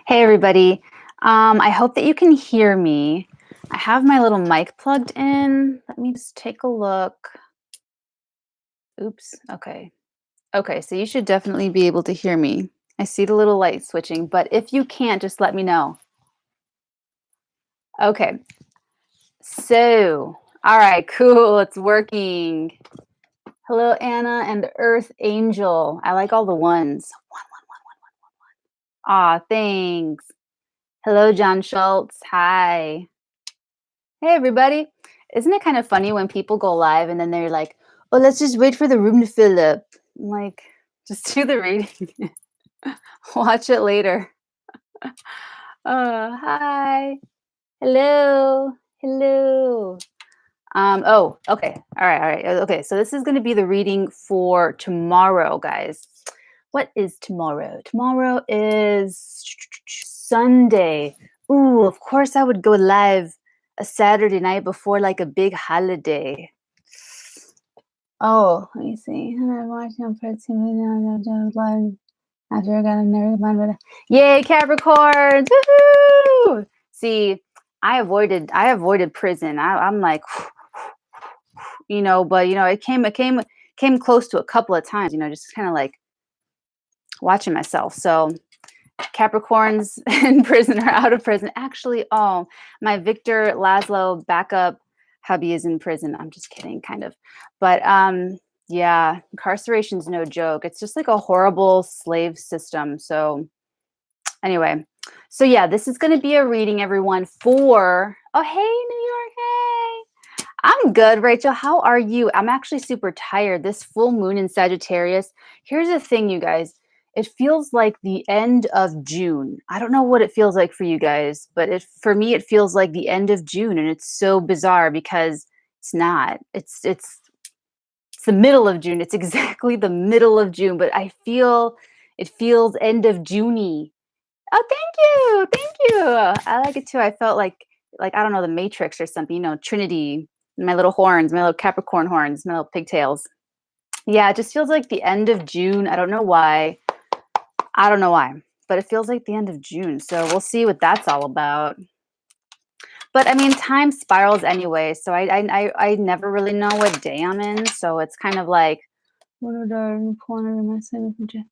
Hey everybody. I hope that you can hear me. I have my little mic plugged in. Let me just take a look. Oops. Okay. Okay, so you should definitely be able to hear me. I see the little light switching, but if you can't, just let me know. Okay. So, all right, cool. It's working. Hello, Anna and the Earth Angel. I like all the ones. Aw, thanks. Hello, John Schultz. Hi. Hey, everybody. Isn't it kind of funny when people go live and then they're like, oh, let's just wait for the room to fill up? I'm like, just do the reading. Watch it later. Hi. Hello. Hello. Oh, okay. All right. All right. Okay. So this is going to be the reading for tomorrow, guys. What is tomorrow? Tomorrow is Sunday. Ooh, of course I would go live a Saturday night before like a big holiday. Oh, let me see. I'm watching on live after I got a nerve. Yay, Capricorns! Woohoo! See, I avoided prison. I'm like, but it came close to a couple of times. Just kind of like watching myself. So Capricorns in prison or out of prison. Actually, oh, my Victor Laszlo backup hubby is in prison. I'm just kidding, kind of. But yeah, incarceration's no joke. It's just like a horrible slave system. So anyway, so yeah, this is going to be a reading, everyone, for, oh, hey, New York, hey. I'm good, Rachel. How are you? I'm actually super tired. This full moon in Sagittarius. Here's the thing, you guys. It feels like the end of June. I don't know what it feels like for you guys, but for me, it feels like the end of June, and it's so bizarre because it's not. It's the middle of June. It's exactly the middle of June, but it feels end of Juney. Oh, thank you. I like it too. I felt like I don't know, the Matrix or something. Trinity, my little horns, my little Capricorn horns, my little pigtails. Yeah, it just feels like the end of June. I don't know why. But it feels like the end of June. So we'll see what that's all about. But I mean, time spirals anyway. So I never really know what day I'm in. So it's kind of like, what are the corner of my signature?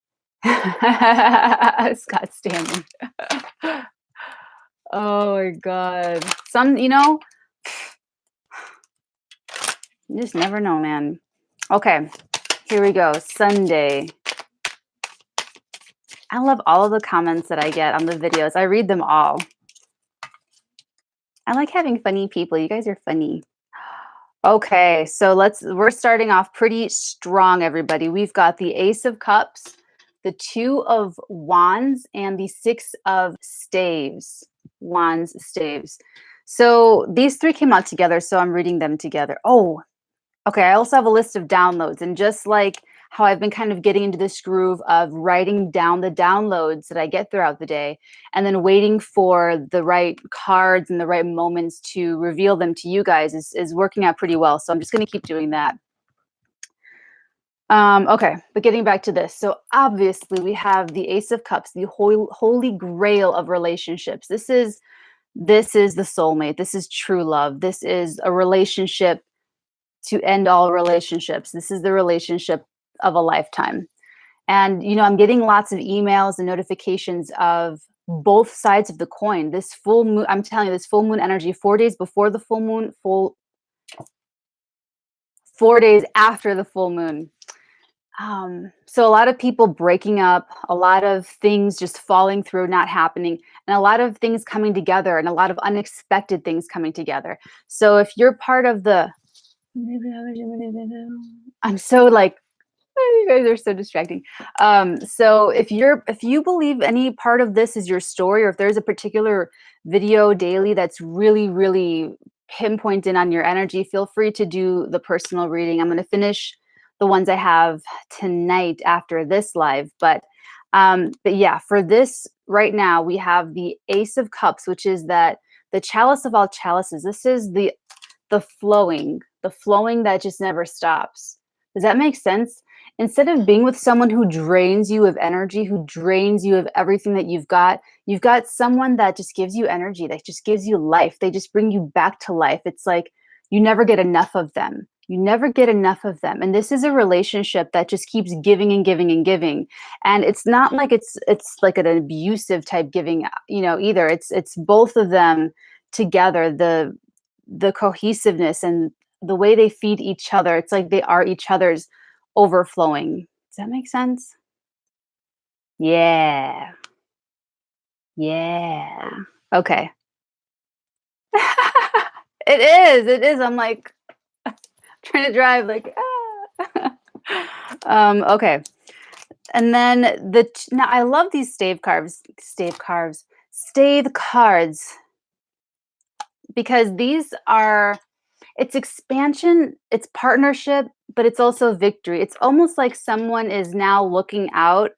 Scott Stanley. Oh my God. You just never know, man. Okay, here we go. Sunday. I love all of the comments that I get on the videos. I read them all. I like having funny people. You guys are funny. Okay, so we're starting off pretty strong, everybody. We've got the Ace of Cups, the Two of Wands, and the Six of Staves. Wands, Staves. So these three came out together, so I'm reading them together. Oh, okay. I also have a list of downloads, and just like how I've been kind of getting into this groove of writing down the downloads that I get throughout the day and then waiting for the right cards and the right moments to reveal them to you guys is working out pretty well. So I'm just going to keep doing that. Okay, but getting back to this. So obviously we have the Ace of Cups, the holy grail of relationships. This is the soulmate. This is true love. This is a relationship to end all relationships. This is the relationship of a lifetime. And, I'm getting lots of emails and notifications of both sides of the coin. This full moon, I'm telling you, this full moon energy, 4 days before the full moon, 4 days after the full moon. So a lot of people breaking up, a lot of things just falling through, not happening, and a lot of things coming together and a lot of unexpected things coming together. So if you're part of the, I'm so like, you guys are so distracting. So if you believe any part of this is your story, or if there's a particular video daily that's really, really pinpointed on your energy, feel free to do the personal reading. I'm going to finish the ones I have tonight after this live. But yeah, for this right now, we have the Ace of Cups, which is the chalice of all chalices. This is the flowing that just never stops. Does that make sense? Instead of being with someone who drains you of energy, who drains you of everything that you've got someone that just gives you energy, that just gives you life. They just bring you back to life. It's like you never get enough of them. You never get enough of them. And this is a relationship that just keeps giving and giving and giving. And it's not like it's like an abusive type giving, either. It's both of them together, the cohesiveness and the way they feed each other. It's like they are each other's overflowing. Does that make sense? Yeah. Yeah. Okay. It is. I'm like trying to drive like, ah. Okay. And then now I love these stave cards because these are it's expansion, it's partnership, but it's also victory. It's almost like someone is now looking out.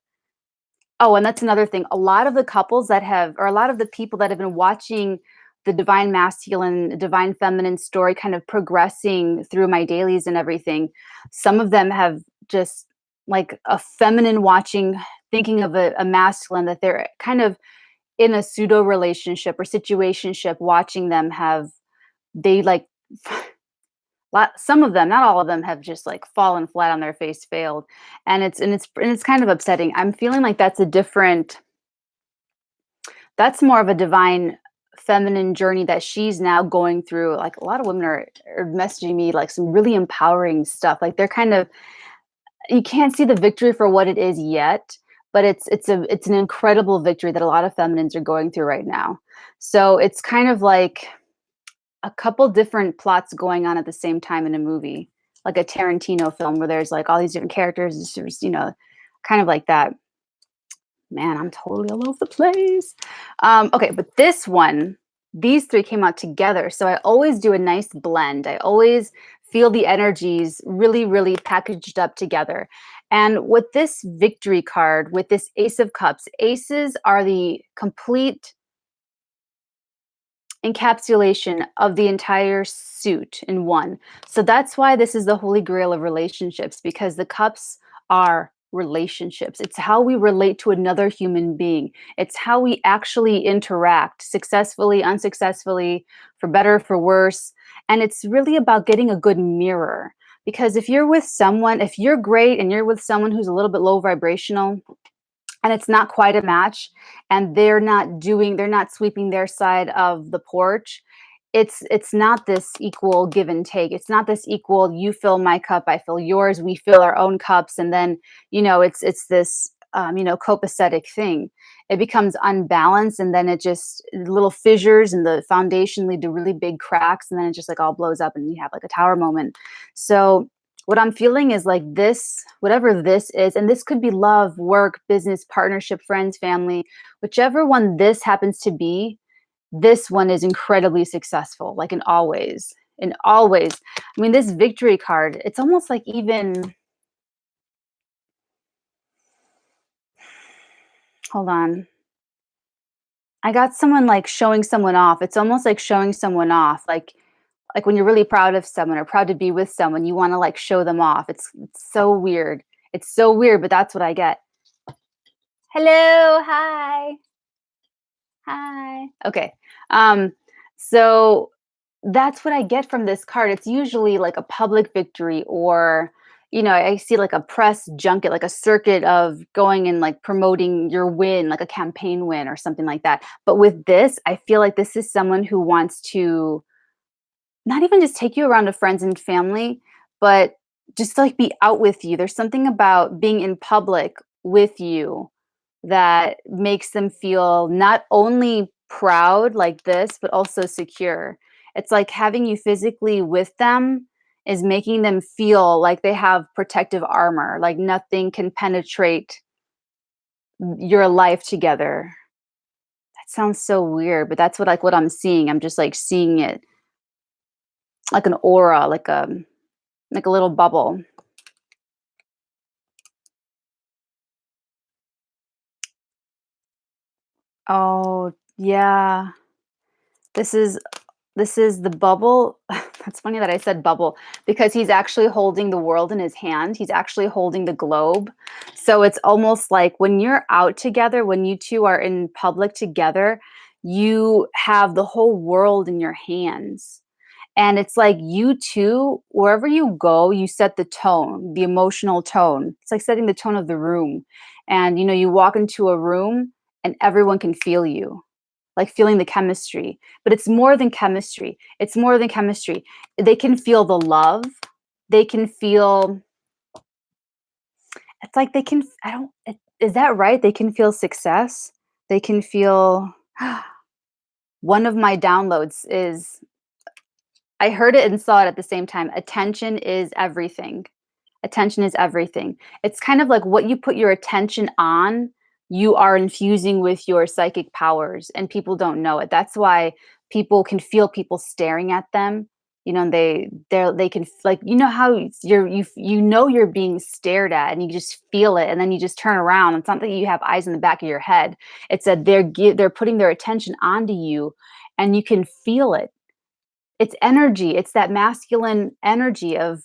Oh, and that's another thing. A lot of the couples that have, or a lot of the people that have been watching the divine masculine, divine feminine story kind of progressing through my dailies and everything, some of them have just like a feminine watching, thinking of a masculine that they're kind of in a pseudo relationship or situationship, watching them have, they like, some of them, not all of them, have just like fallen flat on their face, failed, and it's kind of upsetting. I'm feeling like that's more of a divine feminine journey that she's now going through. Like a lot of women are messaging me like some really empowering stuff. Like they're kind of, you can't see the victory for what it is yet, but it's an incredible victory that a lot of feminines are going through right now. So it's kind of like a couple different plots going on at the same time in a movie, like a Tarantino film where there's like all these different characters, it's just, kind of like that. Man, I'm totally all over the place. Okay, but this one, these three came out together. So I always do a nice blend. I always feel the energies really, really packaged up together. And with this victory card, with this Ace of Cups, aces are the complete encapsulation of the entire suit in one. So that's why this is the holy grail of relationships, because the cups are relationships. It's how we relate to another human being. It's how we actually interact successfully, unsuccessfully, for better, for worse. And it's really about getting a good mirror. Because if you're with someone, if you're great and you're with someone who's a little bit low vibrational, and it's not quite a match, and they're not sweeping their side of the porch, it's not this equal give and take. It's not this equal, you fill my cup, I fill yours, we fill our own cups, and then it's this copacetic thing. It becomes unbalanced, and then it just little fissures in the foundation lead to really big cracks, and then it just like all blows up and you have like a tower moment. So what I'm feeling is like this, whatever this is, and this could be love, work, business, partnership, friends, family, whichever one this happens to be, this one is incredibly successful, like in all ways. In all ways. I mean, this victory card, it's almost like even, hold on. I got someone like showing someone off. It's almost like showing someone off. Like when you're really proud of someone or proud to be with someone, you want to like show them off. It's so weird. It's so weird, but that's what I get. Hello, hi. Hi. Okay. Um, so that's what I get from this card. It's usually like a public victory, or, I see like a press junket, like a circuit of going and like promoting your win, like a campaign win or something like that. But with this, I feel like this is someone who wants to not even just take you around to friends and family, but just like be out with you. There's something about being in public with you that makes them feel not only proud like this, but also secure. It's like having you physically with them is making them feel like they have protective armor, like nothing can penetrate your life together. That sounds so weird, but that's what I'm seeing. I'm just like seeing it like an aura, like a little bubble. Oh, yeah. This is This is the bubble. That's funny that I said bubble because he's actually holding the world in his hand. He's actually holding the globe. So it's almost like when you're out together, when you two are in public together, you have the whole world in your hands. And it's like you two, wherever you go, you set the tone, the emotional tone. It's like setting the tone of the room. And you walk into a room and everyone can feel you, like feeling the chemistry. But it's more than chemistry. It's more than chemistry. They can feel the love. They can feel, it's like they can, I don't, is that right? They can feel success. They can feel, one of my downloads is, I heard it and saw it at the same time. Attention is everything. Attention is everything. It's kind of like what you put your attention on, you are infusing with your psychic powers, and people don't know it. That's why people can feel people staring at them. And they can, like, how you're being stared at, and you just feel it, and then you just turn around. It's not that you have eyes in the back of your head. It's that they're putting their attention onto you, and you can feel it. It's energy. It's that masculine energy of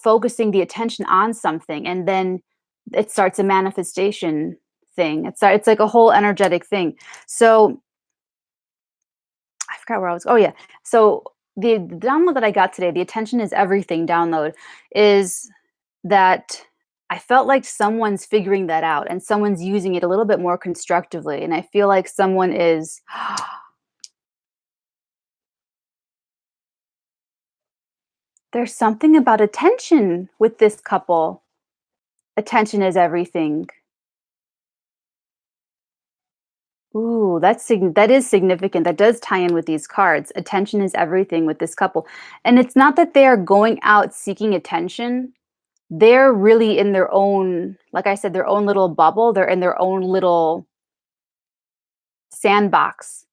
focusing the attention on something, and then it starts a manifestation thing. It's like a whole energetic thing. So I forgot where I was. Oh yeah. So the download that I got today, the attention is everything download, is that I felt like someone's figuring that out and someone's using it a little bit more constructively. And I feel like someone is, there's something about attention with this couple. Attention is everything. Ooh, that is significant. That does tie in with these cards. Attention is everything with this couple. And it's not that they are going out seeking attention. They're really in their own, like I said, their own little bubble. They're in their own little sandbox.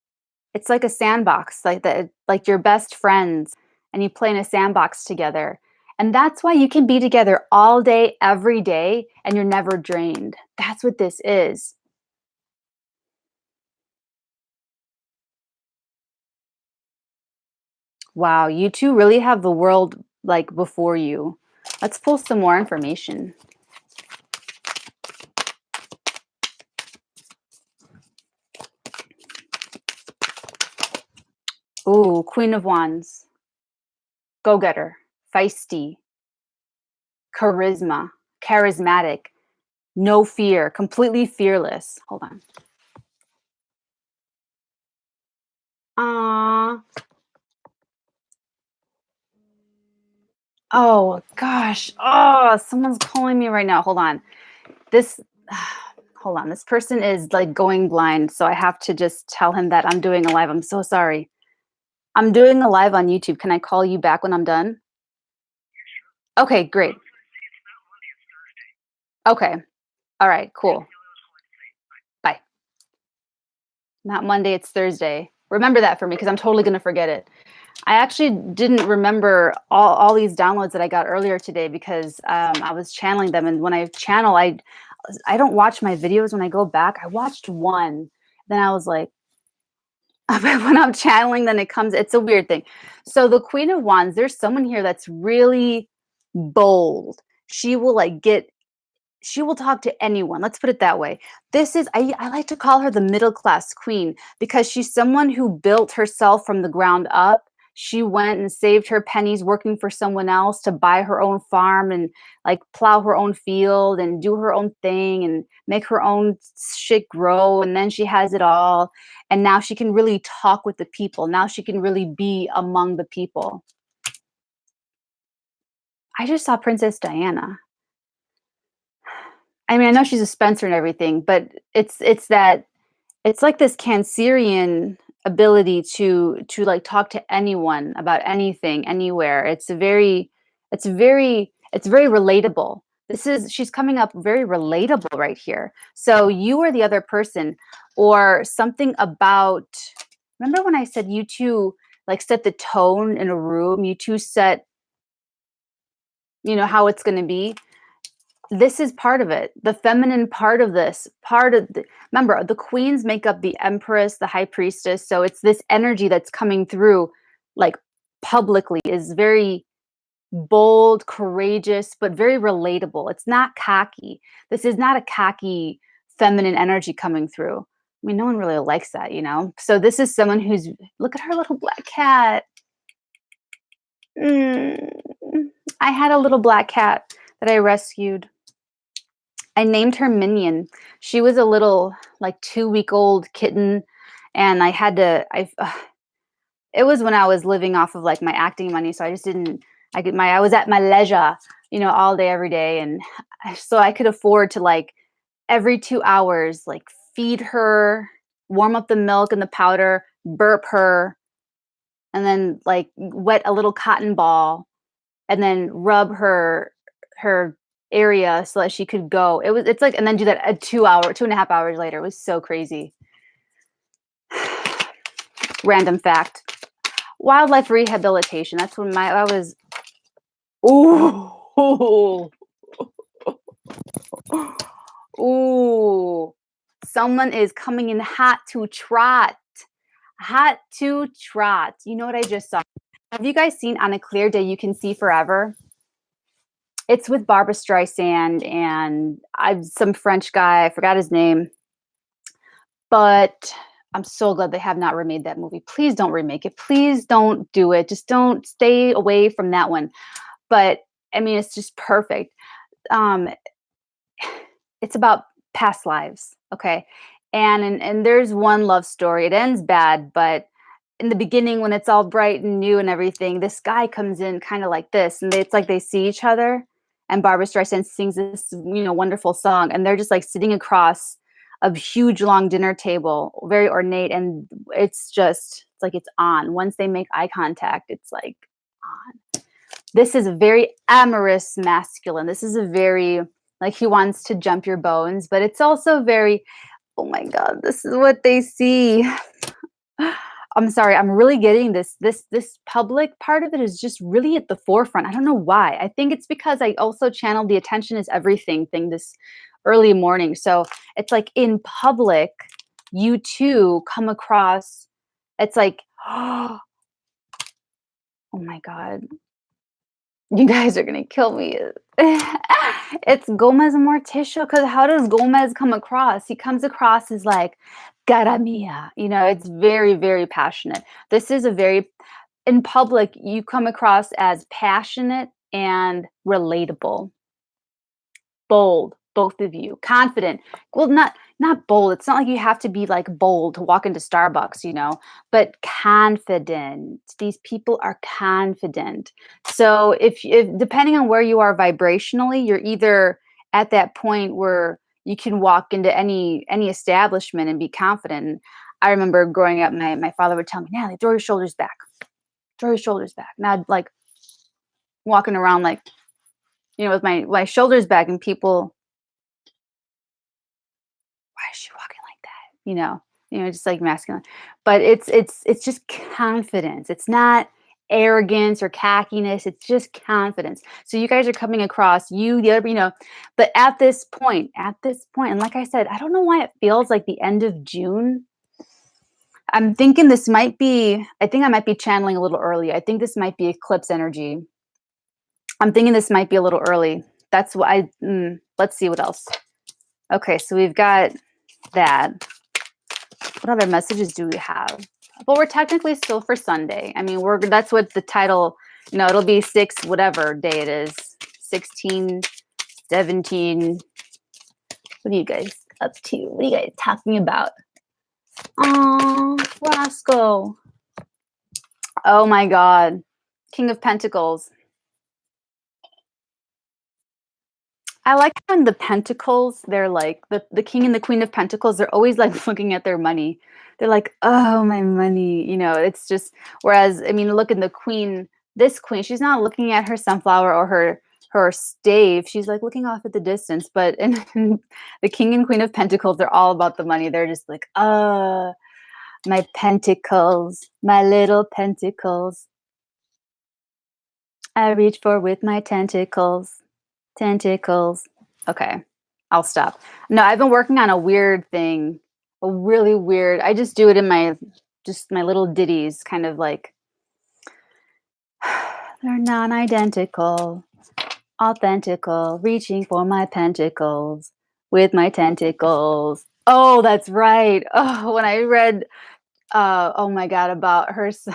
It's like a sandbox, like your best friends, and you play in a sandbox together. And that's why you can be together all day, every day, and you're never drained. That's what this is. Wow, you two really have the world like before you. Let's pull some more information. Ooh, Queen of Wands. Go-getter, feisty, charisma, charismatic, no fear, completely fearless. Hold on. Ah. Oh gosh. Oh, someone's calling me right now. Hold on. This hold on. This person is like going blind, so I have to just tell him that I'm doing a live. I'm so sorry. I'm doing a live on YouTube. Can I call you back when I'm done? Okay, great. Okay. All right, cool. Bye. Not Monday, it's Thursday. Remember that for me because I'm totally going to forget it. I actually didn't remember all these downloads that I got earlier today because I was channeling them. And when I channel, I don't watch my videos when I go back. I watched one. Then I was like, when I'm channeling, then it's a weird thing. So the Queen of Wands, there's someone here that's really bold. She will she will talk to anyone. Let's put it that way. This is, I like to call her the middle class queen because she's someone who built herself from the ground up. She went and saved her pennies working for someone else to buy her own farm and like plow her own field and do her own thing and make her own shit grow. And then she has it all. And now she can really talk with the people. Now she can really be among the people. I just saw Princess Diana. I mean, I know she's a Spencer and everything, but it's that it's like this Cancerian ability to like talk to anyone about anything, anywhere. It's very relatable. She's coming up very relatable right here. So you are the other person, or something about. Remember when I said you two like set the tone in a room? You two set, how it's going to be. this is part of it. The feminine part of this, remember, the queens make up the empress, the high priestess. So it's this energy that's coming through like publicly is very bold, courageous, but very relatable. It's not cocky. This is not a cocky feminine energy coming through. I mean, no one really likes that, you know? So this is someone who's, look at her little black cat. Mm. I had a little black cat that I rescued. I named her Minion. She was a little like 2-week-old kitten, and I had to. It was when I was living off of like my acting money, so I just didn't. I was at my leisure, you know, all day every day, and so I could afford to like every 2 hours like feed her, warm up the milk and the powder, burp her, and then like wet a little cotton ball and then rub her area so that she could go. It's like, and then do that a 2.5 hours later. It was so crazy. Random fact. Wildlife rehabilitation. That's when I was ooh. Ooh. Someone is coming in hot to trot. Hot to trot. You know what I just saw? Have you guys seen On a Clear Day You Can See Forever? It's with Barbara Streisand and some French guy. I forgot his name. But I'm so glad they have not remade that movie. Please don't remake it. Please don't do it. Just don't stay away from that one. But I mean, it's just perfect. Um, it's about past lives, okay? And there's one love story. It ends bad, but in the beginning when it's all bright and new and everything, this guy comes in kind of like this, and it's like they see each other, and Barbara Streisand sings this, you know, wonderful song, and they're just like sitting across a huge long dinner table, very ornate, and it's like it's on. Once they make eye contact, it's like on. This is a very amorous masculine. This is a very like he wants to jump your bones, but it's also very, oh my God, this is what they see. I'm sorry, I'm really getting this public part of it is just really at the forefront. I don't know why. I think it's because I also channeled the attention is everything thing this early morning. So it's like in public, you too come across, it's like, oh my God, you guys are gonna kill me. It's Gomez Morticia, because how does Gomez come across? He comes across as like, cara mia, you know, it's very, very passionate. This is a very, in public, you come across as passionate and relatable, bold, both of you, confident. Well, not bold. It's not like you have to be like bold to walk into Starbucks, you know, but confident. These people are confident. So if depending on where you are vibrationally, you're either at that point where you can walk into any establishment and be confident. And I remember growing up, my father would tell me, Natalie, throw your shoulders back. Throw your shoulders back. And I'd like walking around like, you know, with my shoulders back, and people, why is she walking like that? You know, just like masculine. But it's just confidence. It's not arrogance or cockiness. It's just confidence. So you guys are coming across the other, you know, but at this point, and like I said, I don't know why it feels like the end of June. I'm thinking this might be, I think I might be channeling a little early. I think this might be eclipse energy. I'm thinking this might be a little early. That's what let's see what else. Okay, so we've got that. What other messages do we have? Well, we're technically still for Sunday. I mean, that's what the title, you know, it'll be 6, whatever day it is. 16, 17. What are you guys up to? What are you guys talking about? Oh, Roscoe. Oh my God. King of Pentacles. I like when the pentacles, they're like the king and the queen of pentacles, they're always like looking at their money. They're like, oh, my money. You know, it's just, whereas, I mean, look at the queen, this queen, she's not looking at her sunflower or her stave. She's like looking off at the distance. But in the king and queen of pentacles, they're all about the money. They're just like, my pentacles, my little pentacles. I reach for with my tentacles. Tentacles. Okay, I'll stop. No, I've been working on a weird thing, a really weird. I just do it in my just my little ditties, kind of like they're non-identical, authentical, reaching for my pentacles with my tentacles. Oh, that's right. Oh, when I read, oh my God, about her son,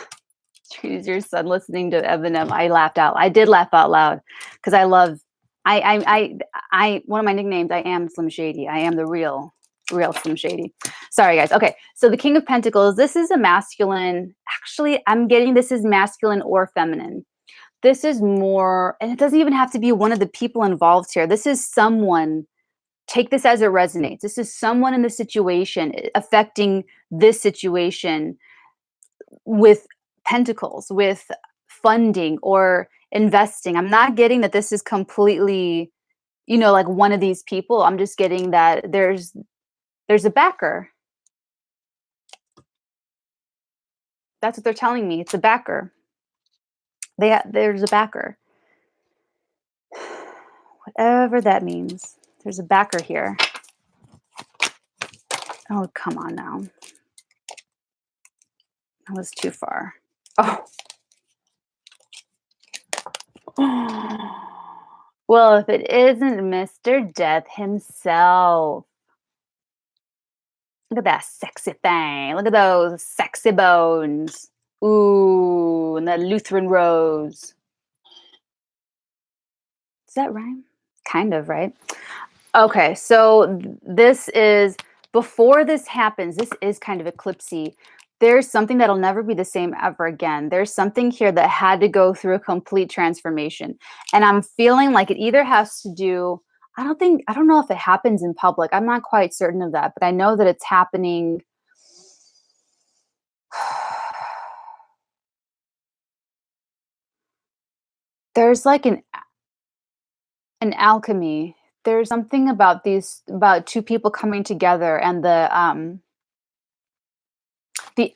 choose your son listening to Eminem, I laughed out. I did laugh out loud because I love. One of my nicknames. I am Slim Shady. I am the real Slim Shady. Sorry, guys. Okay, so the King of Pentacles. This is a masculine. Actually, I'm getting this is masculine or feminine. This is more, and it doesn't even have to be one of the people involved here. This is someone, take this as it resonates. This is someone in the situation affecting this situation with pentacles, with funding or investing. I'm not getting that this is completely, like one of these people. I'm just getting that there's a backer. That's what they're telling me. It's a backer. There's a backer. Whatever that means. There's a backer here. Oh, come on now. That was too far. Oh. Well, if it isn't Mr. Death himself. Look at that sexy thing. Look at those sexy bones. Ooh, and that Lutheran rose. Does that rhyme? Kind of, right? Okay, so this is before this happens, this is kind of eclipsy. There's something that'll never be the same ever again. There's something here that had to go through a complete transformation. And I'm feeling like it either has to do, I don't know if it happens in public. I'm not quite certain of that, but I know that it's happening. There's like an alchemy. There's something about about two people coming together and the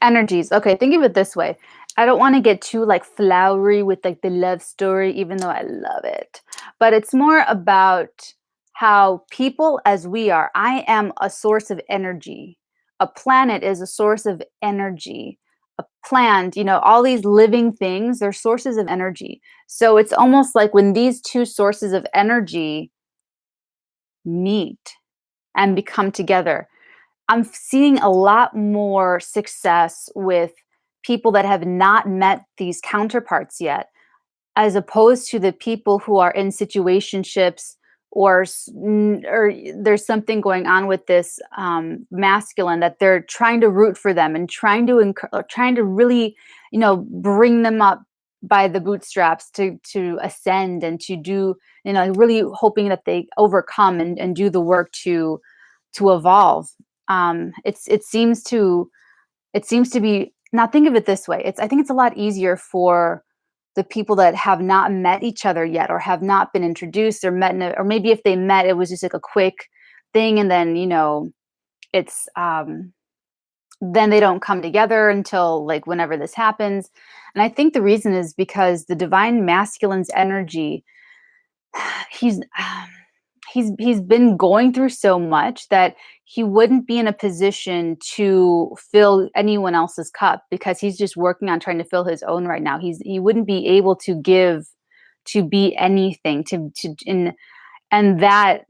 energies. Okay, think of it this way. I don't want to get too like flowery with like the love story, even though I love it. But it's more about how people as we are, I am a source of energy. A planet is a source of energy. A plant, all these living things, they're sources of energy. So it's almost like when these two sources of energy meet and become together, I'm seeing a lot more success with people that have not met these counterparts yet, as opposed to the people who are in situationships or there's something going on with this masculine that they're trying to root for them and trying to really, bring them up by the bootstraps to ascend and to do, really hoping that they overcome and do the work to evolve. It seems to be, now think of it this way. I think it's a lot easier for the people that have not met each other yet or have not been introduced or met or maybe if they met it was just like a quick thing and then it's then they don't come together until like whenever this happens. And I think the reason is because the divine masculine's energy, he's he's been going through so much that he wouldn't be in a position to fill anyone else's cup because he's just working on trying to fill his own right now. He wouldn't be able to give, to be anything, and that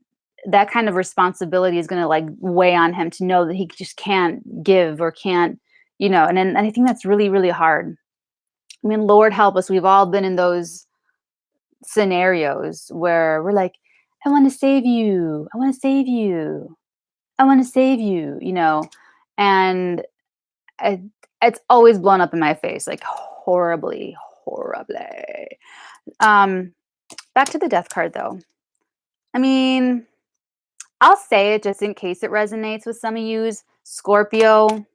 kind of responsibility is going to like weigh on him to know that he just can't give or can't, and I think that's really, really hard. I mean, Lord help us. We've all been in those scenarios where we're like, I want to save you. I want to save you. I want to save you, and I, it's always blown up in my face, like horribly, horribly. Um, Back to the death card though. I mean, I'll say it just in case it resonates with some of yous. Scorpio,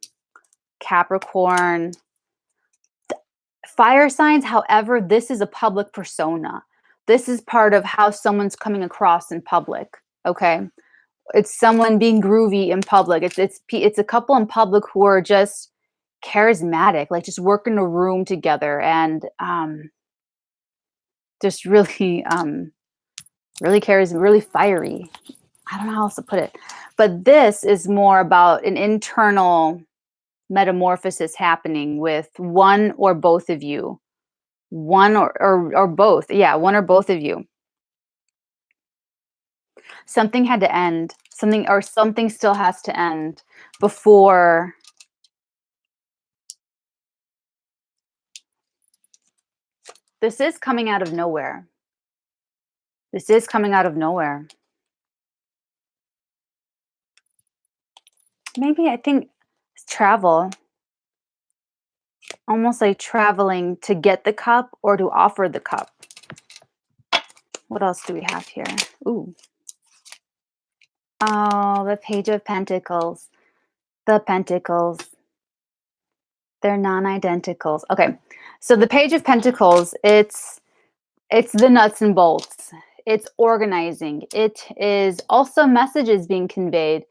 Capricorn, fire signs. However, this is a public persona. This is part of how someone's coming across in public. Okay. It's someone being groovy in public. It's a couple in public who are just charismatic, like just work in a room together and just really Really cares, really fiery. I don't know how else to put it. But this is more about an internal metamorphosis happening with one or both of you. One or both. Yeah, one or both of you. Something had to end. Something still has to end before. This is coming out of nowhere. This is coming out of nowhere. Maybe I think travel. Almost like traveling to get the cup or to offer the cup. What else do we have here? Ooh. Oh, the Page of Pentacles. The Pentacles. They're non-identicals. Okay. So the Page of Pentacles, it's the nuts and bolts. It's organizing. It is also messages being conveyed.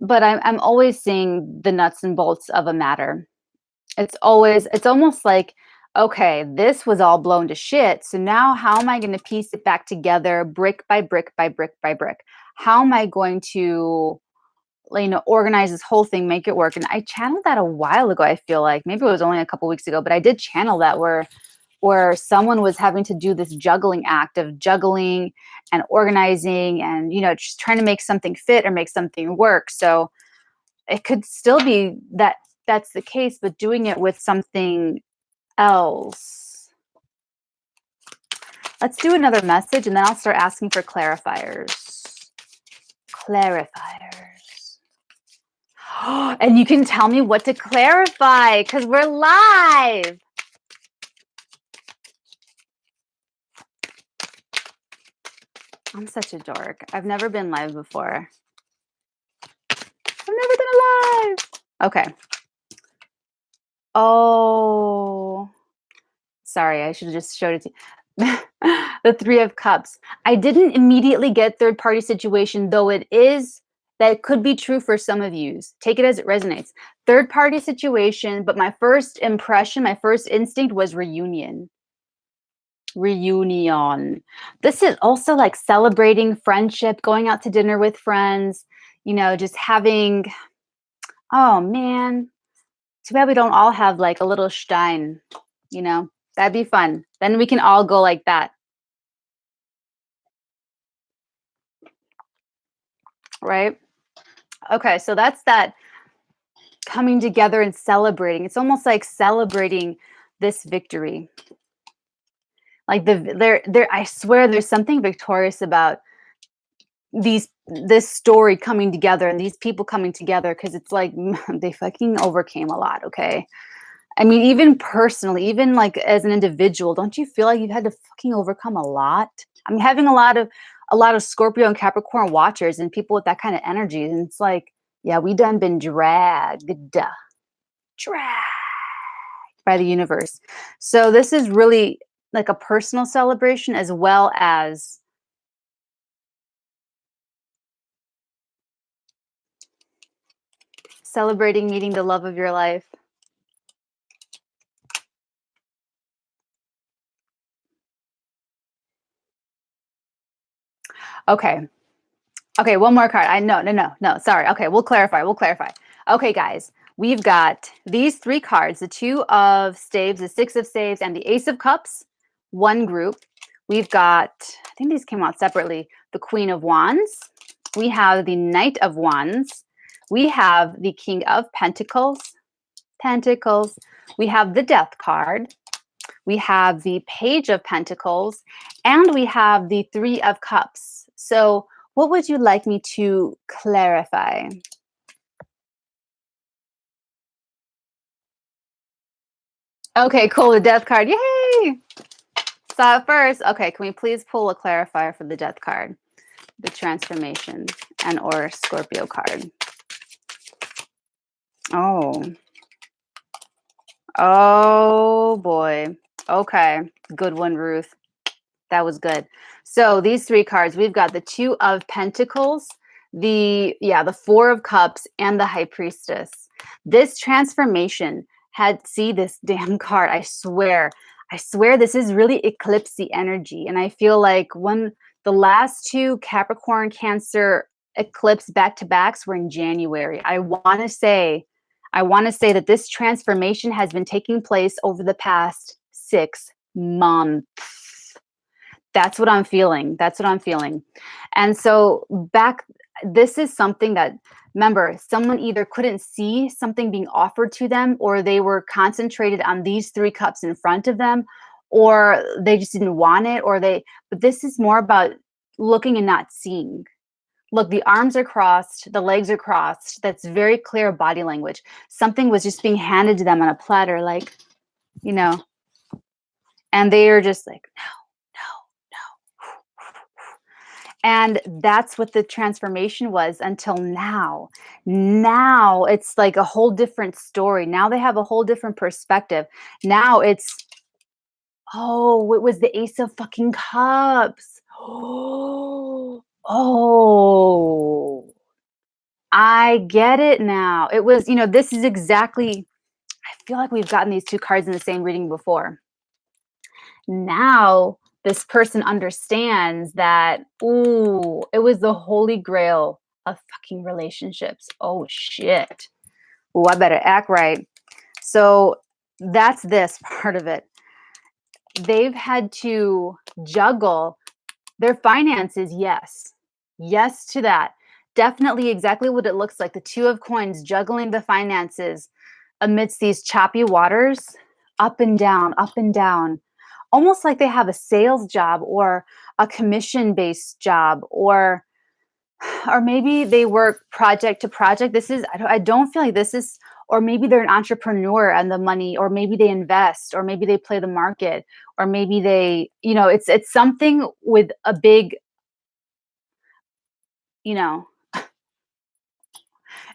But I'm always seeing the nuts and bolts of a matter. It's almost like, okay, this was all blown to shit. So now how am I going to piece it back together brick by brick by brick by brick? How am I going to, organize this whole thing, make it work? And I channeled that a while ago. I feel like maybe it was only a couple weeks ago, but I did channel that where someone was having to do this juggling act of juggling and organizing and, just trying to make something fit or make something work. So it could still be that that's the case, but doing it with something else. Let's do another message and then I'll start asking for clarifiers. Clarifiers. And you can tell me what to clarify because we're live. I'm such a dork. I've never been live before. I've never done a live. Okay. Oh, sorry. I should have just showed it to you. The Three of Cups. I didn't immediately get third party situation, though that could be true for some of you. Take it as it resonates. Third party situation, but my first impression, my first instinct was reunion. Reunion. This is also like celebrating friendship, going out to dinner with friends, just having, oh man, too bad we don't all have like a little Stein, that'd be fun. Then we can all go like that. Right? Okay, so that's that coming together and celebrating. It's almost like celebrating this victory. Like there I swear there's something victorious about this story coming together and these people coming together because it's like they fucking overcame a lot, okay? I mean, even personally, even like as an individual, don't you feel like you've had to fucking overcome a lot? I'm having a lot of Scorpio and Capricorn watchers and people with that kind of energy. And it's like, yeah, we done been dragged by the universe. So this is really like a personal celebration as well as celebrating meeting the love of your life. Okay. Okay, one more card. No. Sorry. Okay, we'll clarify. Okay, guys, we've got these three cards, the Two of Staves, the Six of Staves, and the Ace of Cups, one group. We've got, I think these came out separately, the Queen of Wands. We have the Knight of Wands. We have the King of Pentacles. We have the Death card. We have the Page of Pentacles. And we have the Three of Cups. So what would you like me to clarify? Okay, cool. The Death card. Yay! Saw it first. Okay, can we please pull a clarifier for the Death card? The Transformation and or Scorpio card. Oh boy. Okay. Good one, Ruth. That was good. So these three cards, we've got the Two of Pentacles, the Four of Cups, and the High Priestess. This transformation see this damn card. I swear this is really eclipsey energy. And I feel like when The last two Capricorn Cancer eclipse back-to-backs were in January. I want to say that this transformation has been taking place over the past 6 months. That's what I'm feeling. That's what I'm feeling. And so this is something that, remember, someone either couldn't see something being offered to them, or they were concentrated on these 3 cups in front of them, or they just didn't want it, but this is more about looking and not seeing. Look, the arms are crossed, the legs are crossed. That's very clear body language. Something was just being handed to them on a platter, like, you know, and they are just like, no, no, no. And that's what the transformation was until now. Now it's like a whole different story. Now they have a whole different perspective. Now it's, oh, it was the Ace of fucking Cups. Oh, I get it now. It was, this is exactly, I feel like we've gotten these 2 cards in the same reading before. Now this person understands that, ooh, it was the holy grail of fucking relationships. Oh shit. Oh, I better act right. So that's this part of it. They've had to juggle their finances. Yes to that. Definitely exactly what it looks like. The 2 of Coins juggling the finances amidst these choppy waters, up and down, almost like they have a sales job or a commission-based job, or maybe they work project to project. I don't feel like this is, or maybe they're an entrepreneur and the money, or maybe they invest, or maybe they play the market, or maybe they, it's something with a big,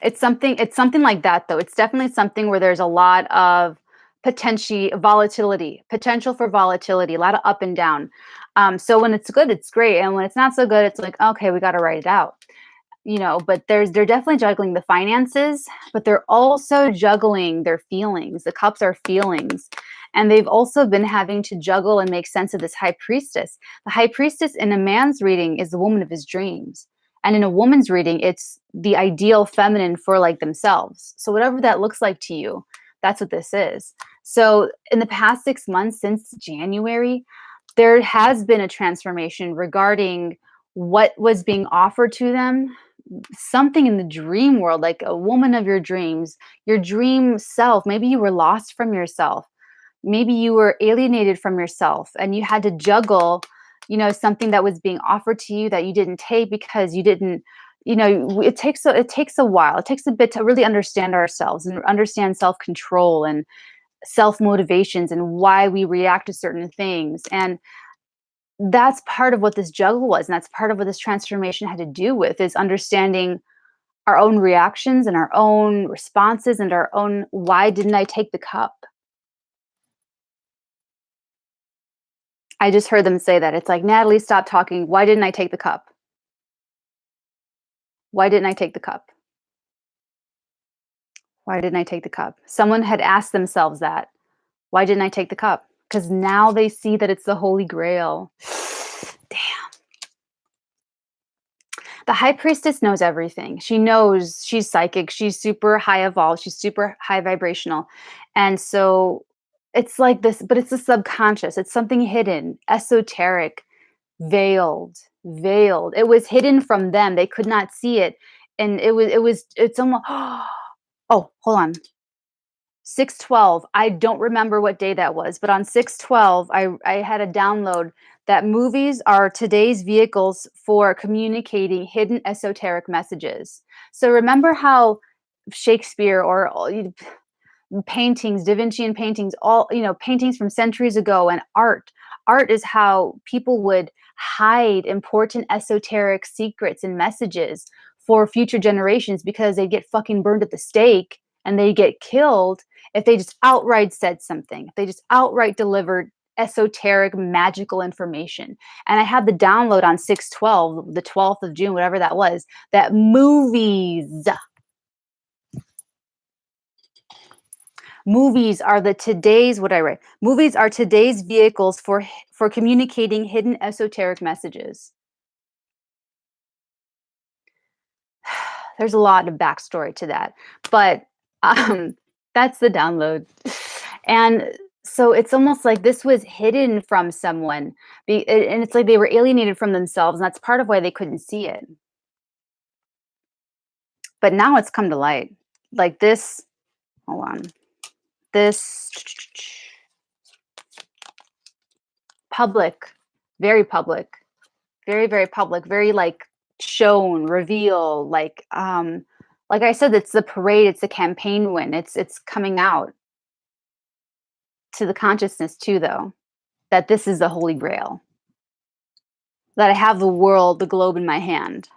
it's something like that, though. It's definitely something where there's a lot of potential for volatility, a lot of up and down. So when it's good, it's great. And when it's not so good, it's like, okay, we got to write it out. But they're definitely juggling the finances, but they're also juggling their feelings. The cups are feelings. And they've also been having to juggle and make sense of this High Priestess. The High Priestess in a man's reading is the woman of his dreams. And in a woman's reading, it's the ideal feminine for like themselves. So whatever that looks like to you, that's what this is. So in the past 6 months since January, there has been a transformation regarding what was being offered to them. Something in the dream world, like a woman of your dreams, your dream self. Maybe you were lost from yourself. Maybe you were alienated from yourself and you had to juggle, something that was being offered to you that you didn't take because you didn't, it takes a while. It takes a bit to really understand ourselves and understand self-control and self-motivations and why we react to certain things. And that's part of what this juggle was. And that's part of what this transformation had to do with, is understanding our own reactions and our own responses and our own, why didn't I take the cup? I just heard them say that. It's like, Natalie, stop talking. Why didn't I take the cup? Why didn't I take the cup? Why didn't I take the cup? Someone had asked themselves that. Why didn't I take the cup? Because now they see that it's the Holy Grail. Damn. The High Priestess knows everything. She knows, she's psychic. She's super high evolved. She's super high vibrational. And so it's like this, but it's the subconscious. It's something hidden, esoteric, veiled. It was hidden from them. They could not see it. And it's almost, oh, hold on. 6/12. I don't remember what day that was, but on 6/12, I had a download that movies are today's vehicles for communicating hidden esoteric messages. So remember how Shakespeare or paintings, Da Vincian paintings, all, paintings from centuries ago, and art is how people would hide important esoteric secrets and messages for future generations, because they get fucking burned at the stake and they get killed if they just outright said something, if they just outright delivered esoteric magical information. And I had the download on 6/12, the 12th of June, whatever that was, that movies are today's vehicles for communicating hidden esoteric messages. there's a lot of backstory to that, but that's the download. And so it's almost like this was hidden from someone, and it's like they were alienated from themselves, and that's part of why they couldn't see it. But now it's come to light. Like this, hold on, this public, very public, very, very public, very like shown, reveal, like I said, it's the parade, it's the campaign win. It's coming out to the consciousness too, though, that this is the holy grail. That I have the world, the globe in my hand.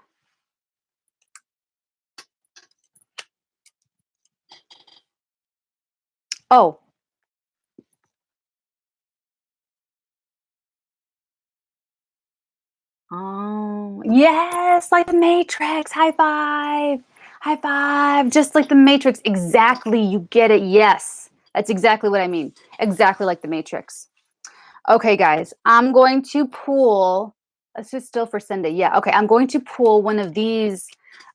Oh, oh, yes, like the Matrix. High five. High five. Just like the Matrix. Exactly. You get it. Yes. That's exactly what I mean. Exactly like the Matrix. Okay, guys, I'm going to pull. This is still for Sunday. Yeah. Okay. I'm going to pull one of these.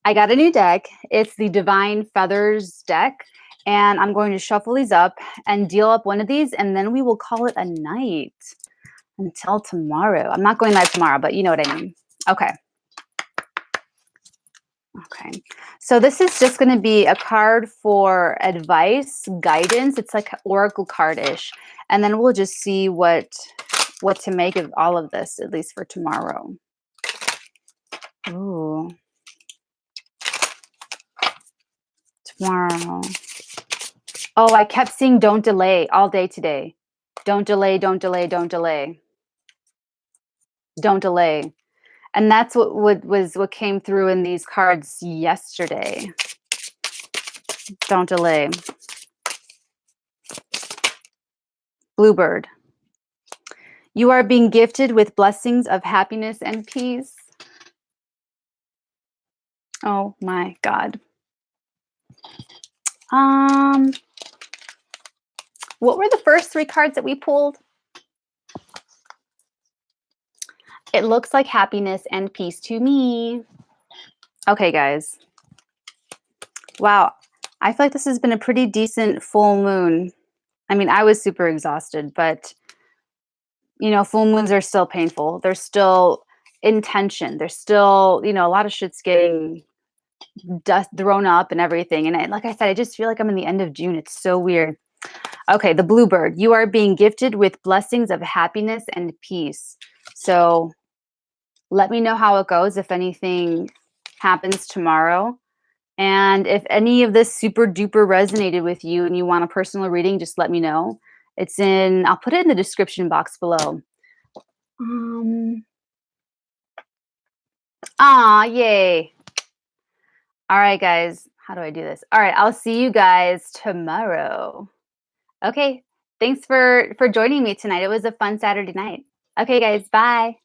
I got a new deck. It's the Divine Feathers deck. And I'm going to shuffle these up and deal up one of these. And then we will call it a night until tomorrow. I'm not going live tomorrow, but you know what I mean. Okay. Okay. So this is just going to be a card for advice, guidance. It's like oracle card-ish. And then we'll just see what to make of all of this, at least for tomorrow. Ooh. Tomorrow. Oh, I kept seeing don't delay all day today. Don't delay, don't delay, don't delay. Don't delay. And that's what came through in these cards yesterday. Don't delay. Bluebird. You are being gifted with blessings of happiness and peace. Oh my God. What were the first three cards that we pulled? It looks like happiness and peace to me. Okay, guys. Wow. I feel like this has been a pretty decent full moon. I mean, I was super exhausted, but you know, full moons are still painful. They're still in tension. There's still, you know, a lot of shit's getting dust thrown up and everything. And like I said, I just feel like I'm in the end of June. It's so weird. Okay, the Bluebird. You are being gifted with blessings of happiness and peace. So let me know how it goes if anything happens tomorrow. And if any of this super duper resonated with you and you want a personal reading, just let me know. I'll put it in the description box below. Yay. All right, guys. How do I do this? All right, I'll see you guys tomorrow. Okay, thanks for joining me tonight. It was a fun Saturday night. Okay, guys, bye.